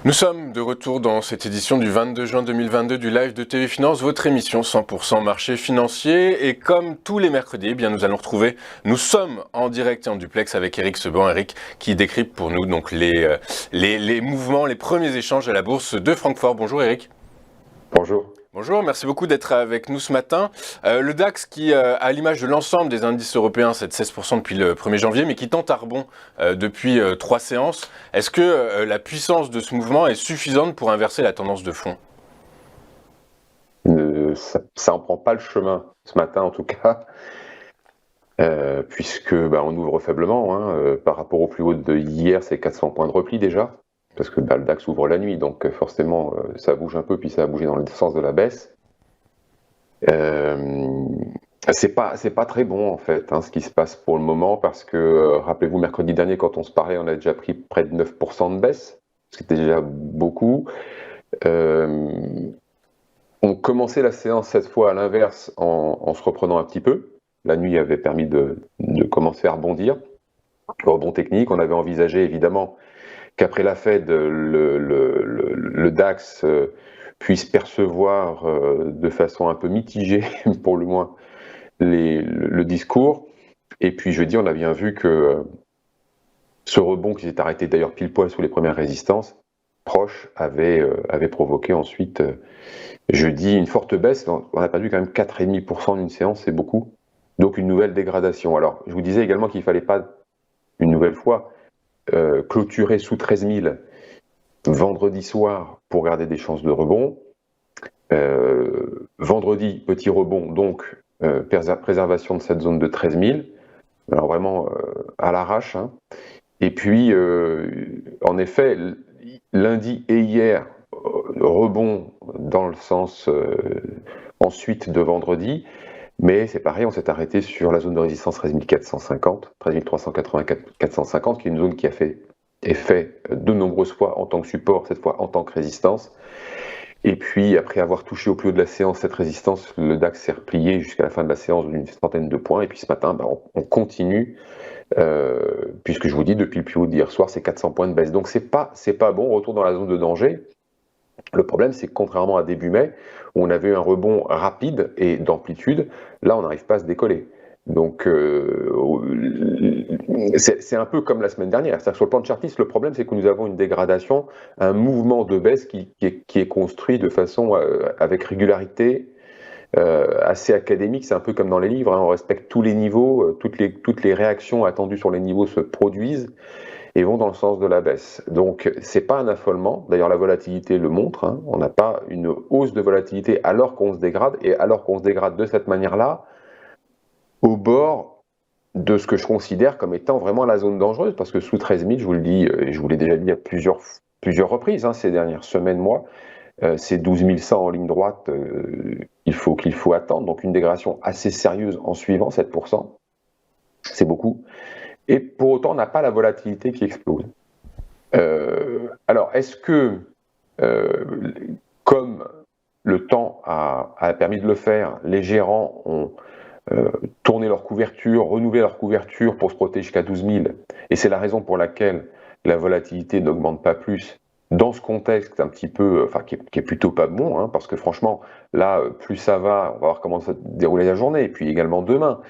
Nous sommes de retour dans cette édition du 22 juin 2022 du live de TV Finance, votre émission 100% marché financier. Et comme tous les mercredis, eh bien nous allons retrouver, nous sommes en direct et en duplex avec Eric Seban. Eric qui décrypte pour nous donc les mouvements, les premiers échanges à la bourse de Francfort. Bonjour Eric. Bonjour. Bonjour, merci beaucoup d'être avec nous ce matin. Le DAX qui, à l'image de l'ensemble des indices européens, c'est de 16% depuis le 1er janvier, mais qui tente à rebond depuis 3 séances. Est-ce que la puissance de ce mouvement est suffisante pour inverser la tendance de fond ? Ça n'en prend pas le chemin ce matin en tout cas, puisque on ouvre faiblement. Par rapport au plus haut de hier, c'est 400 points de repli déjà. Parce que le DAX ouvre la nuit, donc forcément ça bouge un peu, puis ça a bougé dans le sens de la baisse. C'est pas très bon en fait ce qui se passe pour le moment, parce que rappelez-vous, mercredi dernier quand on se parlait, on a déjà pris près de 9% de baisse, ce qui était déjà beaucoup. On commençait la séance cette fois à l'inverse en se reprenant un petit peu. La nuit avait permis de commencer à rebondir. Le rebond technique, on avait envisagé évidemment qu'après la Fed, le DAX puisse percevoir de façon un peu mitigée, pour le moins, le discours. Et puis jeudi, on a bien vu que ce rebond qui s'est arrêté d'ailleurs pile poil sous les premières résistances proches avait provoqué ensuite jeudi une forte baisse. On a perdu quand même 4,5% d'une séance, c'est beaucoup. Donc une nouvelle dégradation. Alors je vous disais également qu'il ne fallait pas une nouvelle fois clôturer sous 13 000 vendredi soir pour garder des chances de rebond. Vendredi, petit rebond, donc préservation de cette zone de 13 000. Alors vraiment à l'arrache. Et puis, en effet, lundi et hier, rebond dans le sens ensuite de vendredi. Mais c'est pareil, on s'est arrêté sur la zone de résistance 13 450, 13 384, 450, qui est une zone qui a fait effet de nombreuses fois en tant que support, cette fois en tant que résistance. Et puis, après avoir touché au plus haut de la séance cette résistance, le DAX s'est replié jusqu'à la fin de la séance d'une centaine de points. Et puis ce matin, on continue, puisque je vous dis, depuis le plus haut d'hier soir, c'est 400 points de baisse. Donc c'est pas bon, retour dans la zone de danger. Le problème, c'est que contrairement à début mai, où on avait eu un rebond rapide et d'amplitude, là, on n'arrive pas à se décoller. Donc, c'est un peu comme la semaine dernière. C'est-à-dire que sur le plan chartiste, le problème, c'est que nous avons une dégradation, un mouvement de baisse qui est construit de façon avec régularité, assez académique. C'est un peu comme dans les livres. On respecte tous les niveaux, toutes les réactions attendues sur les niveaux se produisent et vont dans le sens de la baisse. Donc, c'est pas un affolement. D'ailleurs, la volatilité le montre. On n'a pas une hausse de volatilité alors qu'on se dégrade, et alors qu'on se dégrade de cette manière-là, au bord de ce que je considère comme étant vraiment la zone dangereuse, parce que sous 13 000, je vous le dis, et je vous l'ai déjà dit à plusieurs reprises ces dernières semaines, mois, c'est 12 100 en ligne droite qu'il faut attendre. Donc, une dégradation assez sérieuse en suivant 7%. C'est beaucoup. Et pour autant, on n'a pas la volatilité qui explose. Alors, est-ce que, comme le temps a permis de le faire, les gérants ont tourné leur couverture, renouvelé leur couverture pour se protéger jusqu'à 12 000, et c'est la raison pour laquelle la volatilité n'augmente pas plus dans ce contexte un petit peu, qui est plutôt pas bon, parce que franchement, là, plus ça va, on va voir comment ça se dérouler la journée, et puis également demain.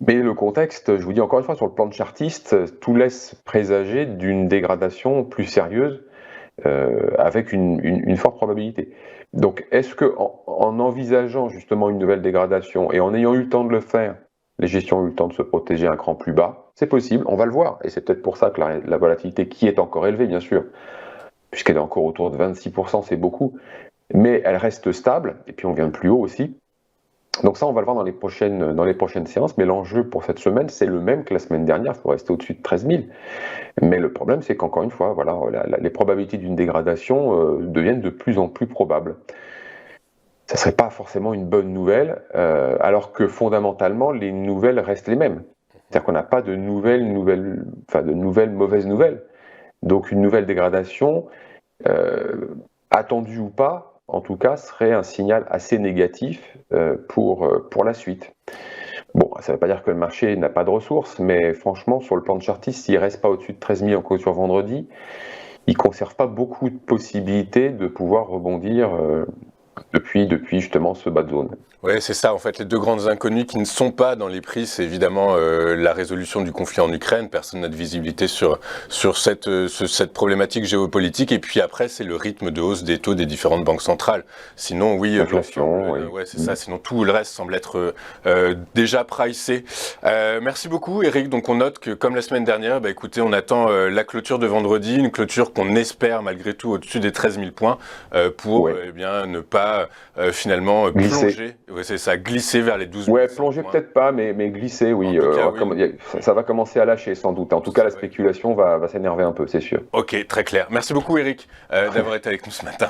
Mais le contexte, je vous dis encore une fois, sur le plan de chartiste, tout laisse présager d'une dégradation plus sérieuse, avec une forte probabilité. Donc, est-ce que en envisageant justement une nouvelle dégradation et en ayant eu le temps de le faire, les gestions ont eu le temps de se protéger un cran plus bas? C'est possible, on va le voir. Et c'est peut-être pour ça que la volatilité, qui est encore élevée, bien sûr, puisqu'elle est encore autour de 26%, c'est beaucoup, mais elle reste stable, et puis on vient de plus haut aussi. Donc ça, on va le voir dans les prochaines séances, mais l'enjeu pour cette semaine, c'est le même que la semaine dernière, il faut rester au-dessus de 13 000. Mais le problème, c'est qu'encore une fois, voilà, les probabilités d'une dégradation deviennent de plus en plus probables. Ça ne serait pas forcément une bonne nouvelle, alors que fondamentalement, les nouvelles restent les mêmes. C'est-à-dire qu'on n'a pas de nouvelles mauvaises nouvelles. Donc une nouvelle dégradation, attendue ou pas, en tout cas, serait un signal assez négatif pour la suite. Bon, ça ne veut pas dire que le marché n'a pas de ressources, mais franchement, sur le plan de chartiste, s'il ne reste pas au-dessus de 13 000 en clôture vendredi, ils conservent pas beaucoup de possibilités de pouvoir rebondir depuis justement ce bas de zone. Oui, c'est ça. En fait, les deux grandes inconnues qui ne sont pas dans les prix, c'est évidemment la résolution du conflit en Ukraine. Personne n'a de visibilité sur cette problématique géopolitique. Et puis après, c'est le rythme de hausse des taux des différentes banques centrales. Sinon, oui, L'inflation, oui. Ouais, c'est ça. Sinon, tout le reste semble être déjà pricé. Merci beaucoup, Eric. Donc, on note que, comme la semaine dernière, écoutez, on attend la clôture de vendredi, une clôture qu'on espère malgré tout au-dessus des 13 000 points pour eh bien ne pas finalement plonger. Ouais, c'est ça, glisser vers les 12 000. Ouais, plonger peut-être pas, mais glisser, oui. Ça va commencer à lâcher sans doute. En tout cas, la spéculation va s'énerver un peu, c'est sûr. Ok, très clair. Merci beaucoup, Eric, d'avoir été avec nous ce matin.